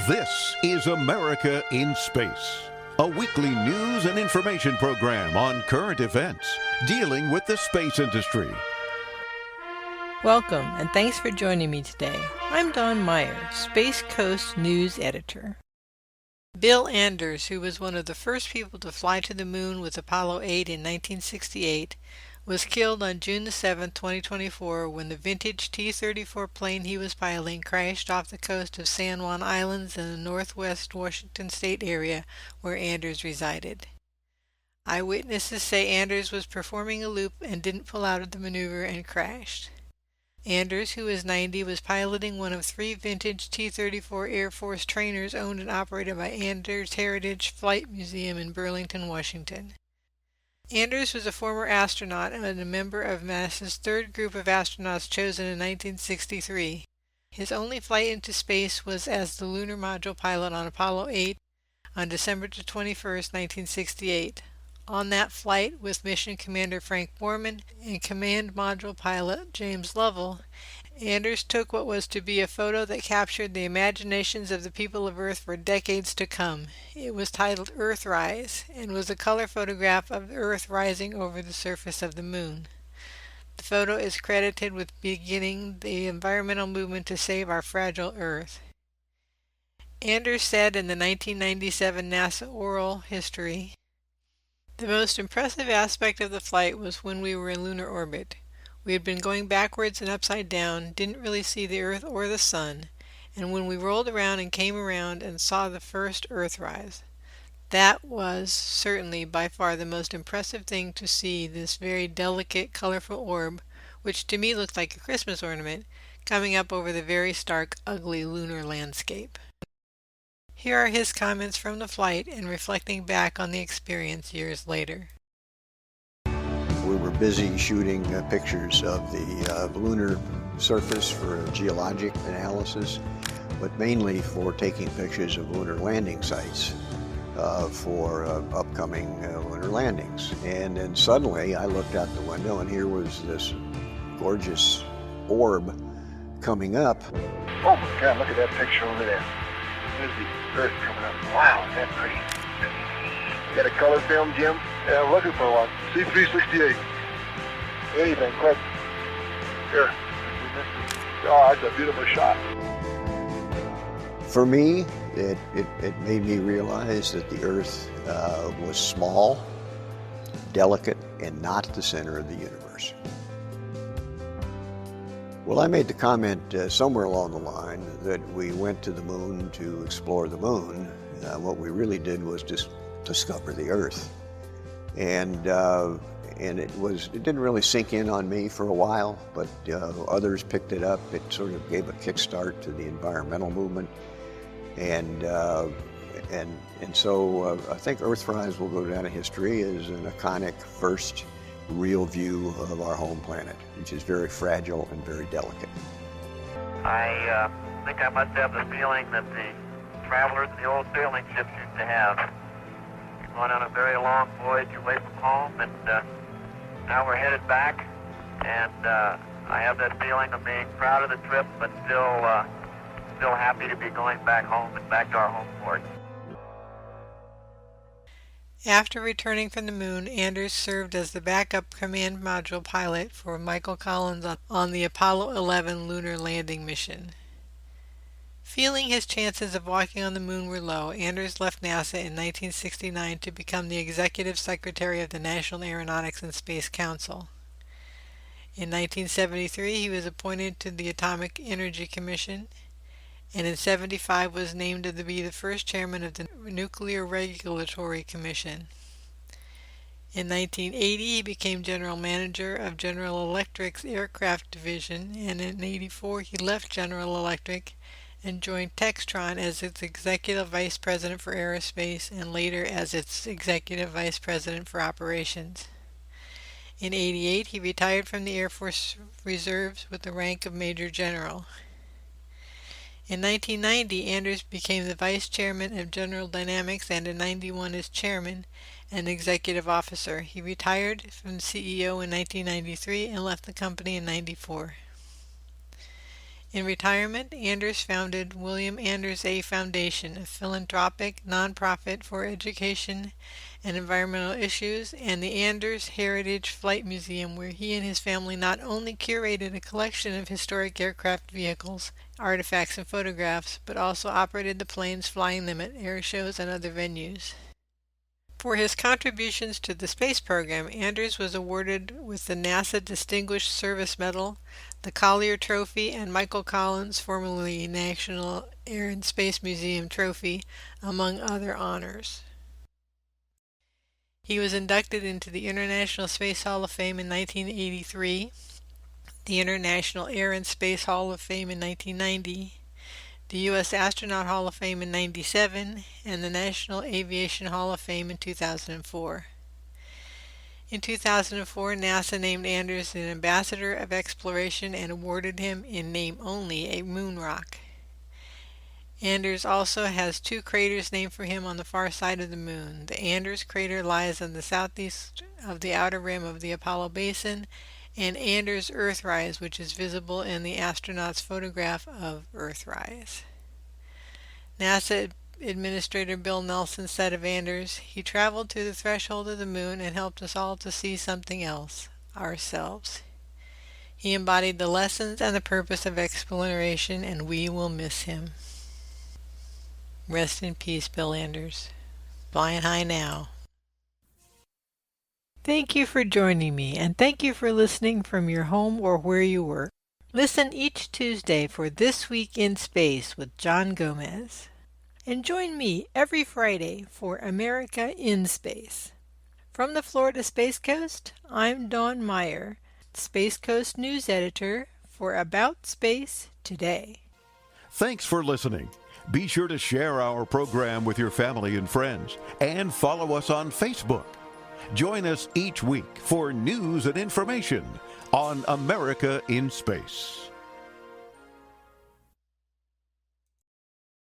This is America in Space, a weekly news and information program on current events dealing with the space industry. Welcome, and thanks for joining me today. I'm Dawn Meyer, Space Coast News Editor. Bill Anders, who was one of the first people to fly to the moon with Apollo 8 in 1968, was killed on June 7, 2024, when the vintage T-34 plane he was piloting crashed off the coast of San Juan Islands in the northwest Washington state area where Anders resided. Eyewitnesses say Anders was performing a loop and didn't pull out of the maneuver and crashed. Anders, who is 90, was piloting one of three vintage T-34 Air Force trainers owned and operated by Anders Heritage Flight Museum in Burlington, Washington. Anders was a former astronaut and a member of NASA's third group of astronauts chosen in 1963. His only flight into space was as the lunar module pilot on Apollo 8 on December 21, 1968. On that flight, with Mission Commander Frank Borman and Command Module Pilot James Lovell, Anders took what was to be a photo that captured the imaginations of the people of Earth for decades to come. It was titled Earthrise and was a color photograph of the Earth rising over the surface of the moon. The photo is credited with beginning the environmental movement to save our fragile Earth. Anders said in the 1997 NASA Oral History, "The most impressive aspect of the flight was when we were in lunar orbit. We had been going backwards and upside down, didn't really see the Earth or the Sun, and when we rolled around and came around and saw the first Earthrise, that was certainly by far the most impressive thing to see this very delicate, colorful orb, which to me looked like a Christmas ornament, coming up over the very stark, ugly lunar landscape." Here are his comments from the flight and reflecting back on the experience years later. We were busy shooting pictures of the lunar surface for geologic analysis, but mainly for taking pictures of lunar landing sites for upcoming lunar landings. And then suddenly I looked out the window and here was this gorgeous orb coming up. Oh my God, look at that picture over there. There's the Earth coming up. Wow, is that pretty? Got a color film, Jim? Yeah, I'm looking for one. C368. Anything, quick. Here. Oh, that's a beautiful shot. For me, it made me realize that the Earth was small, delicate, and not the center of the universe. Well, I made the comment somewhere along the line that we went to the moon to explore the moon. What we really did was just discover the Earth. And it didn't really sink in on me for a while, but others picked it up. It sort of gave a kickstart to the environmental movement. And so I think Earthrise will go down in history as an iconic first real view of our home planet, which is very fragile and very delicate. I think I must have the feeling that the travelers in the old sailing ships used to have. We've gone on a very long voyage away from home, and now we're headed back, and I have that feeling of being proud of the trip, but still happy to be going back home and back to our home port. After returning from the moon, Anders served as the backup command module pilot for Michael Collins on the Apollo 11 lunar landing mission. Feeling his chances of walking on the moon were low, Anders left NASA in 1969 to become the executive secretary of the National Aeronautics and Space Council. In 1973, he was appointed to the Atomic Energy Commission, and in 1975 was named to be the first chairman of the Nuclear Regulatory Commission. In 1980, he became general manager of General Electric's Aircraft Division, and in 1984 he left General Electric and joined Textron as its executive vice president for aerospace and later as its executive vice president for operations. In 1988, he retired from the Air Force Reserves with the rank of Major General. In 1990, Anders became the vice chairman of General Dynamics and in 1991 as chairman and executive officer. He retired from CEO in 1993 and left the company in 1994. In retirement, Anders founded William Anders A. Foundation, a philanthropic nonprofit for education and environmental issues, and the Anders Heritage Flight Museum, where he and his family not only curated a collection of historic aircraft vehicles, artifacts, and photographs, but also operated the planes flying them at air shows and other venues. For his contributions to the space program, Anders was awarded with the NASA Distinguished Service Medal, the Collier Trophy, and Michael Collins, formerly National Air and Space Museum Trophy, among other honors. He was inducted into the International Space Hall of Fame in 1983, the International Air and Space Hall of Fame in 1990, the U.S. Astronaut Hall of Fame in 1997, and the National Aviation Hall of Fame in 2004. In 2004, NASA named Anders an Ambassador of Exploration and awarded him, in name only, a moon rock. Anders also has 2 craters named for him on the far side of the moon. The Anders crater lies on the southeast of the outer rim of the Apollo Basin, and Anders Earthrise, which is visible in the astronaut's photograph of Earthrise. NASA Administrator Bill Nelson said of Anders, "He traveled to the threshold of the moon and helped us all to see something else, ourselves. He embodied the lessons and the purpose of exploration, and we will miss him." Rest in peace, Bill Anders. Flying high now. Thank you for joining me, and thank you for listening from your home or where you work. Listen each Tuesday for This Week in Space with John Gomez. And join me every Friday for America in Space. From the Florida Space Coast, I'm Dawn Meyer, Space Coast News Editor for About Space Today. Thanks for listening. Be sure to share our program with your family and friends and follow us on Facebook. Join us each week for news and information on America in Space.